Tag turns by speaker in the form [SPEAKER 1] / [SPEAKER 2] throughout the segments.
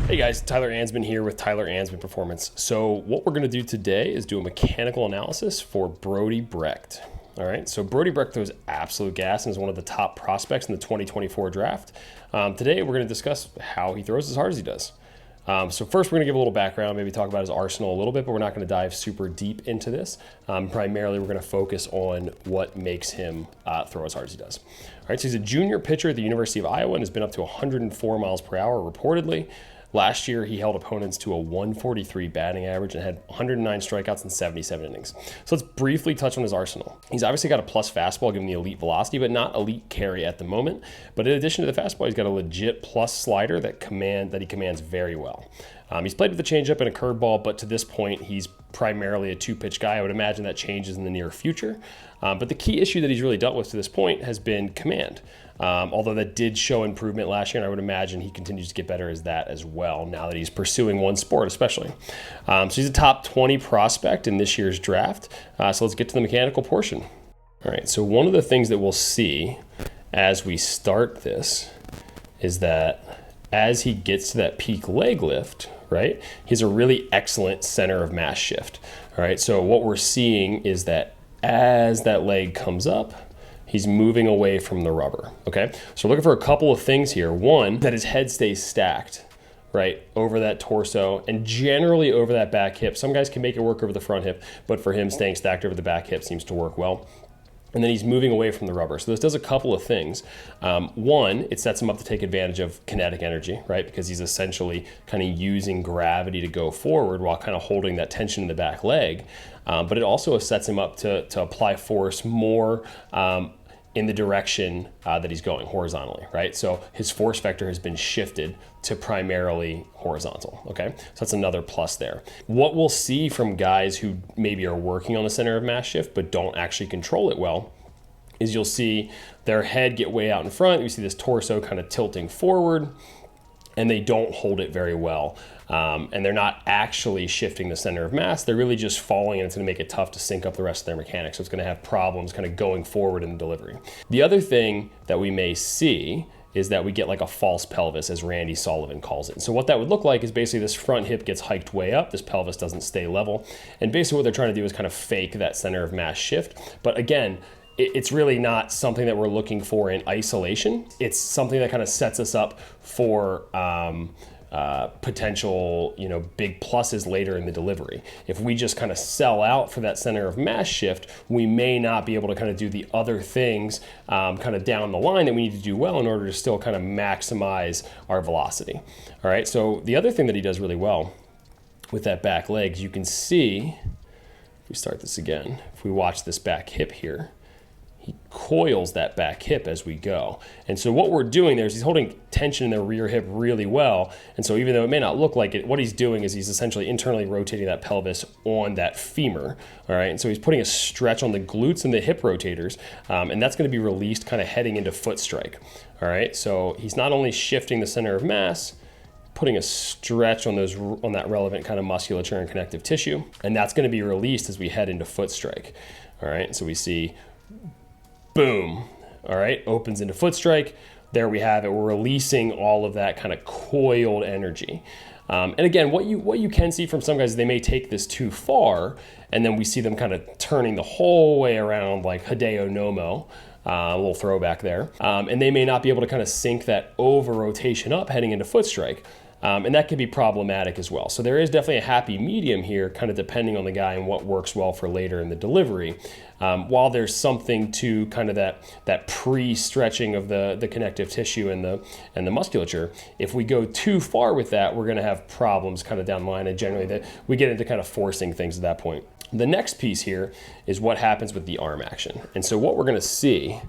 [SPEAKER 1] Hey guys, Tyler Ansman here with Tyler Ansman Performance. So what we're gonna do today is do a mechanical analysis for Brody Brecht. All right, so Brody Brecht throws absolute gas and is one of the top prospects in the 2024 draft. Today we're gonna discuss how he throws as hard as he does. So first we're gonna give a little background, maybe talk about his arsenal a little bit, but we're not gonna dive super deep into this. Primarily we're gonna focus on what makes him throw as hard as he does. All right, so he's a junior pitcher at the University of Iowa and has been up to 104 miles per hour reportedly. Last year, he held opponents to a 143 batting average and had 109 strikeouts in 77 innings. So let's briefly touch on his arsenal. He's obviously got a plus fastball, giving the elite velocity, but not elite carry at the moment. But in addition to the fastball, he's got a legit plus slider that he commands very well. He's played with a changeup and a curveball, but to this point, he's primarily a two-pitch guy. I would imagine that changes in the near future. But the key issue that he's really dealt with to this point has been command. Although that did show improvement last year, and I would imagine he continues to get better as that as well, now that he's pursuing one sport especially. So he's a top 20 prospect in this year's draft. So let's get to the mechanical portion. All right, so one of the things that we'll see as we start this is that as he gets to that peak leg lift, right, he has a really excellent center of mass shift. All right, so what we're seeing is that as that leg comes up, he's moving away from the rubber, okay? So we're looking for a couple of things here. One, that his head stays stacked, right, over that torso and generally over that back hip. Some guys can make it work over the front hip, but for him, staying stacked over the back hip seems to work well. And then he's moving away from the rubber. So this does a couple of things. One, it sets him up to take advantage of kinetic energy, right? Because he's essentially kind of using gravity to go forward while kind of holding that tension in the back leg. But it also sets him up to apply force more in the direction that he's going horizontally, right? So his force vector has been shifted to primarily horizontal, okay? So that's another plus there. What we'll see from guys who maybe are working on the center of mass shift but don't actually control it well is you'll see their head get way out in front. You see this torso kind of tilting forward, and they don't hold it very well. And they're not actually shifting the center of mass. They're really just falling, and it's gonna make it tough to sync up the rest of their mechanics. So it's gonna have problems kind of going forward in the delivery. The other thing that we may see is that we get like a false pelvis, as Randy Sullivan calls it. And so what that would look like is basically this front hip gets hiked way up, this pelvis doesn't stay level. And basically what they're trying to do is kind of fake that center of mass shift. But again, it's really not something that we're looking for in isolation. It's something that kind of sets us up for potential, big pluses later in the delivery. If we just kind of sell out for that center of mass shift, we may not be able to kind of do the other things kind of down the line that we need to do well in order to still kind of maximize our velocity. All right, so the other thing that he does really well with that back leg, you can see, if we start this again, if we watch this back hip here, he coils that back hip as we go. And so what we're doing there is he's holding tension in the rear hip really well. And so even though it may not look like it, what he's doing is he's essentially internally rotating that pelvis on that femur. All right, and so he's putting a stretch on the glutes and the hip rotators, and that's gonna be released kind of heading into foot strike. All right, so he's not only shifting the center of mass, putting a stretch on that relevant kind of musculature and connective tissue, and that's gonna be released as we head into foot strike. All right, so we see boom, all right, opens into foot strike. There we have it. We're releasing all of that kind of coiled energy. And again, what you can see from some guys is they may take this too far, and then we see them kind of turning the whole way around like Hideo Nomo, a little throwback there. And they may not be able to kind of sync that over rotation up heading into foot strike. And that can be problematic as well. So there is definitely a happy medium here, kind of depending on the guy and what works well for later in the delivery. While there's something to kind of that pre-stretching of the connective tissue and the musculature, if we go too far with that, we're going to have problems kind of down the line, and generally we get into kind of forcing things at that point. The next piece here is what happens with the arm action. And so what we're going to see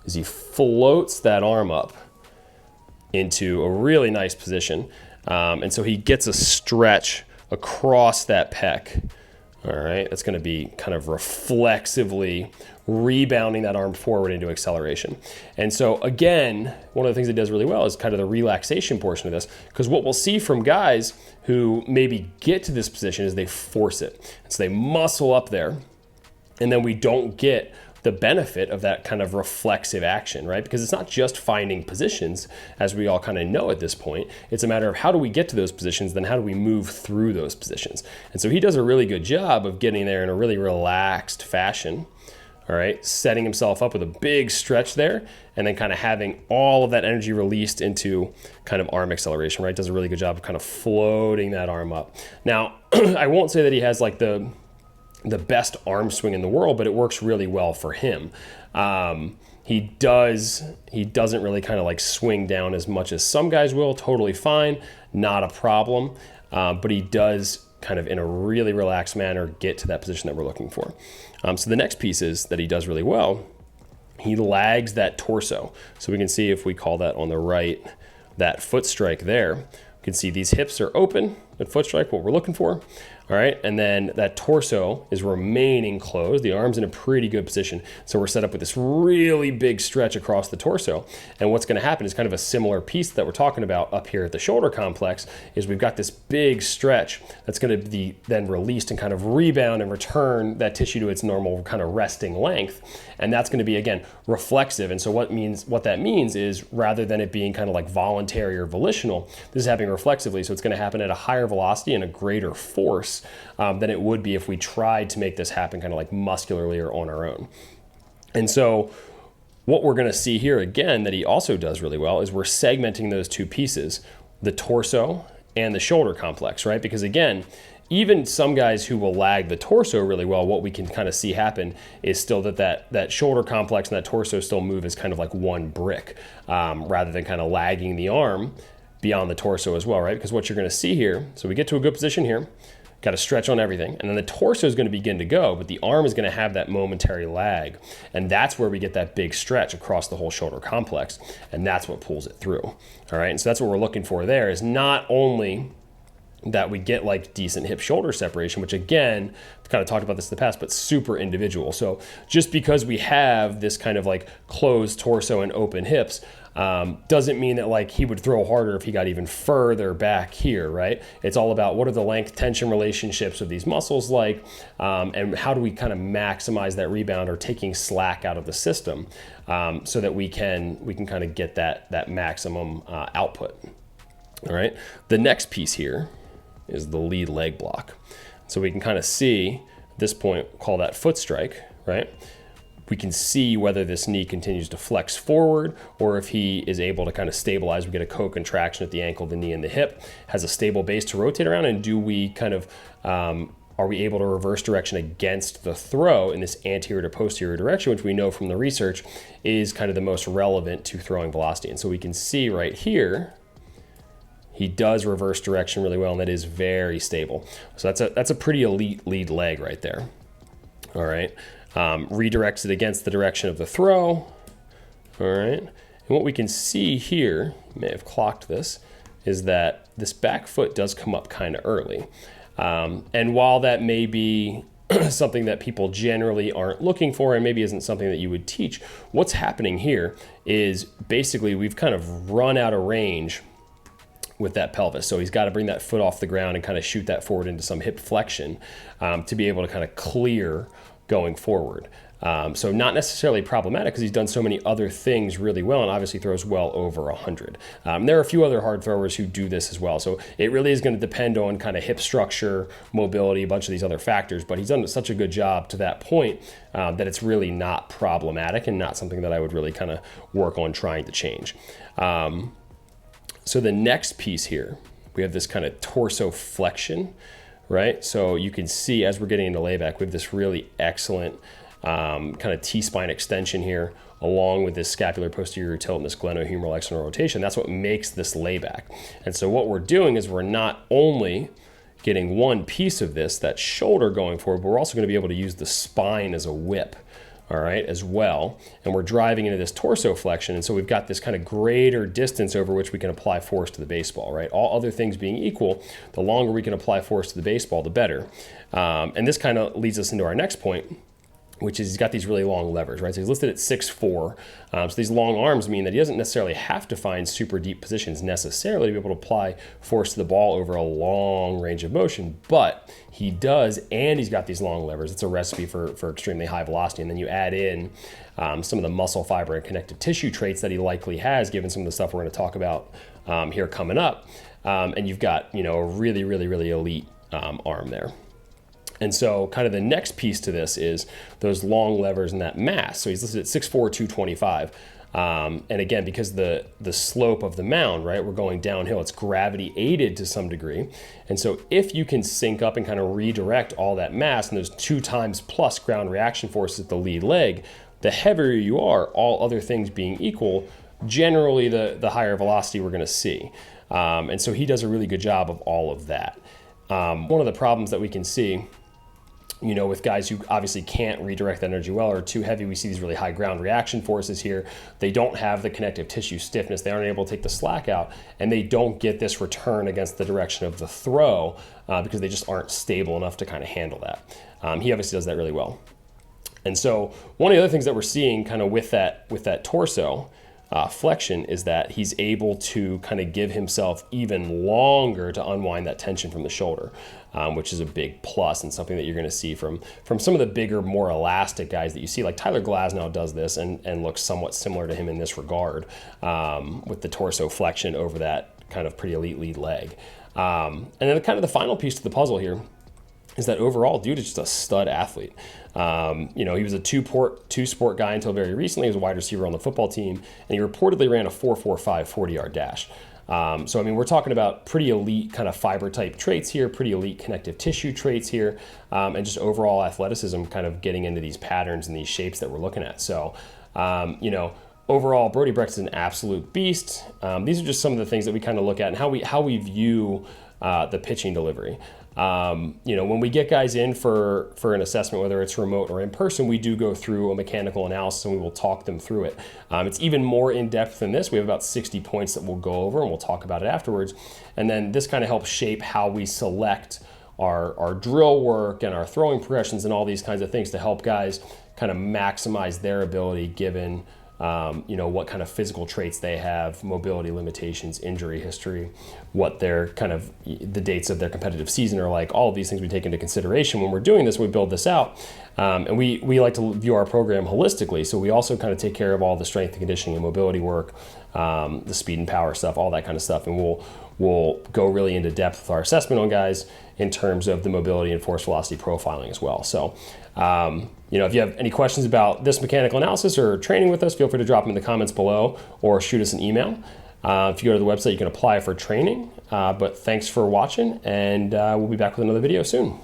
[SPEAKER 1] is he floats that arm up into a really nice position. And so he gets a stretch across that pec. All right, that's going to be kind of reflexively rebounding that arm forward into acceleration. And so again, one of the things it does really well is kind of the relaxation portion of this, because what we'll see from guys who maybe get to this position is they force it. And so they muscle up there, and then we don't get the benefit of that kind of reflexive action, right? Because it's not just finding positions, as we all kind of know at this point. It's a matter of how do we get to those positions, then how do we move through those positions. And so he does a really good job of getting there in a really relaxed fashion. All right, setting himself up with a big stretch there, and then kind of having all of that energy released into kind of arm acceleration, right? Does a really good job of kind of floating that arm up. Now, I won't say that he has like the best arm swing in the world, but it works really well for him. He doesn't really kind of like swing down as much as some guys will. Totally fine, not a problem. But he does kind of in a really relaxed manner get to that position that we're looking for. So the next piece is that he does really well. He lags that torso. So we can see if we call that on the right, that foot strike there. We can see these hips are open at foot strike, what we're looking for. All right, and then that torso is remaining closed. The arm's in a pretty good position. So we're set up with this really big stretch across the torso. And what's gonna happen is kind of a similar piece that we're talking about up here at the shoulder complex is we've got this big stretch that's gonna be then released and kind of rebound and return that tissue to its normal kind of resting length. And that's gonna be, again, reflexive. And so what that means is rather than it being kind of like voluntary or volitional, this is happening reflexively. So it's gonna happen at a higher velocity and a greater force than it would be if we tried to make this happen kind of like muscularly or on our own. And so what we're going to see here again that he also does really well is we're segmenting those two pieces, the torso and the shoulder complex, right? Because again, even some guys who will lag the torso really well, what we can kind of see happen is still that shoulder complex and that torso still move as kind of like one brick rather than kind of lagging the arm beyond the torso as well, right? Because what you're going to see here, so we get to a good position here, got to stretch on everything. And then the torso is going to begin to go, but the arm is going to have that momentary lag. And that's where we get that big stretch across the whole shoulder complex. And that's what pulls it through. All right. And so that's what we're looking for there is not only that we get like decent hip shoulder separation, which again, kind of talked about this in the past, but super individual. So just because we have this kind of like closed torso and open hips, doesn't mean that like he would throw harder if he got even further back here, right? It's all about what are the length tension relationships of these muscles like, and how do we kind of maximize that rebound or taking slack out of the system so that we can kind of get that maximum output. All right. The next piece here is the lead leg block. So we can kind of see at this point, call that foot strike, right? We can see whether this knee continues to flex forward or if he is able to kind of stabilize. We get a co-contraction at the ankle, the knee, and the hip, has a stable base to rotate around. And do we kind of, are we able to reverse direction against the throw in this anterior to posterior direction, which we know from the research is kind of the most relevant to throwing velocity. And so we can see right here, he does reverse direction really well, and that is very stable. So that's a pretty elite lead leg right there. All right. Redirects it against the direction of the throw. All right. And what we can see here, you may have clocked this, is that this back foot does come up kind of early. And while that may be something that people generally aren't looking for and maybe isn't something that you would teach, what's happening here is basically we've kind of run out of range with that pelvis. So he's got to bring that foot off the ground and kind of shoot that forward into some hip flexion to be able to kind of clear going forward. So not necessarily problematic because he's done so many other things really well and obviously throws well over 100. There are a few other hard throwers who do this as well. So it really is going to depend on kind of hip structure, mobility, a bunch of these other factors, but he's done such a good job to that point that it's really not problematic and not something that I would really kind of work on trying to change. So the next piece here, we have this kind of torso flexion, right? So you can see as we're getting into layback, we have this really excellent kind of T-spine extension here, along with this scapular posterior tilt and this glenohumeral external rotation. That's what makes this layback. And so what we're doing is we're not only getting one piece of this, that shoulder going forward, but we're also going to be able to use the spine as a whip, all right, as well. And we're driving into this torso flexion. And so we've got this kind of greater distance over which we can apply force to the baseball, right? All other things being equal, the longer we can apply force to the baseball, the better. And this kind of leads us into our next point, which is he's got these really long levers, right? So he's listed at 6'4". So these long arms mean that he doesn't necessarily have to find super deep positions necessarily to be able to apply force to the ball over a long range of motion, but he does, and he's got these long levers. It's a recipe for extremely high velocity. And then you add in some of the muscle fiber and connective tissue traits that he likely has, given some of the stuff we're going to talk about here coming up. And you've got, a really, really, really elite arm there. And so kind of the next piece to this is those long levers and that mass. So he's listed at 6'4", 225. And again, because the slope of the mound, right, we're going downhill, it's gravity aided to some degree. And so if you can sync up and kind of redirect all that mass and those 2 times plus ground reaction forces at the lead leg, the heavier you are, all other things being equal, generally the higher velocity we're going to see. And so he does a really good job of all of that. One of the problems that we can see, with guys who obviously can't redirect that energy well or are too heavy, we see these really high ground reaction forces here. They don't have the connective tissue stiffness. They aren't able to take the slack out, and they don't get this return against the direction of the throw because they just aren't stable enough to kind of handle that. He obviously does that really well. And so one of the other things that we're seeing kind of with that torso flexion is that he's able to kind of give himself even longer to unwind that tension from the shoulder, which is a big plus and something that you're going to see from some of the bigger, more elastic guys that you see. Like Tyler Glasnow does this and looks somewhat similar to him in this regard with the torso flexion over that kind of pretty elite lead leg. And then kind of the final piece to the puzzle here is that overall, dude is just a stud athlete. He was a two-sport guy until very recently. He was a wide receiver on the football team, and he reportedly ran a 4.45 40-yard dash. So, we're talking about pretty elite kind of fiber type traits here, pretty elite connective tissue traits here, and just overall athleticism kind of getting into these patterns and these shapes that we're looking at. So, overall, Brody Brecht is an absolute beast. These are just some of the things that we kind of look at and how we view the pitching delivery. When we get guys in for an assessment, whether it's remote or in person, we do go through a mechanical analysis and we will talk them through it. It's even more in depth than this. We have about 60 points that we'll go over and we'll talk about it afterwards. And then this kind of helps shape how we select our drill work and our throwing progressions and all these kinds of things to help guys kind of maximize their ability given what kind of physical traits they have, mobility limitations, injury history, what their kind of the dates of their competitive season are like. All of these things we take into consideration when we're doing this, we build this out. And we like to view our program holistically. So we also kind of take care of all the strength and conditioning and mobility work, the speed and power stuff, all that kind of stuff. And we'll go really into depth with our assessment on guys in terms of the mobility and force velocity profiling as well. So, if you have any questions about this mechanical analysis or training with us, feel free to drop them in the comments below or shoot us an email. If you go to the website, you can apply for training. But thanks for watching, and we'll be back with another video soon.